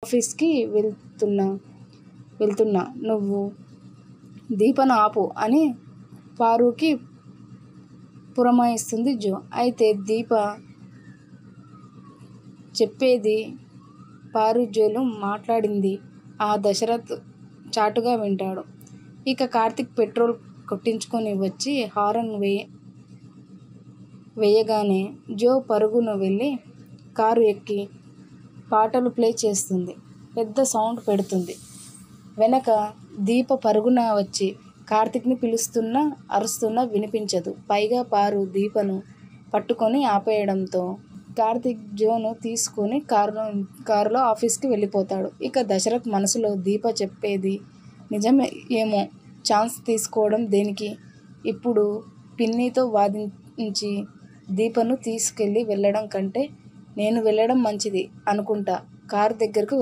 ఆఫీస్కి వెళ్తున్నా నువ్వు దీపను ఆపు అని పారుకి పురమాయిస్తుంది జో. అయితే దీప చెప్పేది పారు జోలు మాట్లాడింది ఆ దశరథ్ చాటుగా వింటాడు. ఇక కార్తీక్ పెట్రోల్ కొట్టించుకొని వచ్చి హారన్ వేయగానే జో పరుగున వెళ్ళి కారు ఎక్కి పాటలు ప్లే చేస్తుంది. పెద్ద సౌండ్ పెడుతుంది. వెనక దీప పరుగున వచ్చి కార్తీక్ని పిలుస్తున్నా అరుస్తున్నా వినిపించదు. పైగా పారు దీపను పట్టుకొని ఆపేయడంతో కార్తీక్ జోను తీసుకుని కారులో ఆఫీస్కి వెళ్ళిపోతాడు. ఇక దశరథ్ మనసులో దీప చెప్పేది నిజమే ఏమో, ఛాన్స్ తీసుకోవడం దేనికి, ఇప్పుడు పిన్నితో వాదించి దీపను తీసుకెళ్ళి వెళ్ళడం కంటే నేను వెళ్ళడం మంచిది అనుకుంటా కారు దగ్గరకు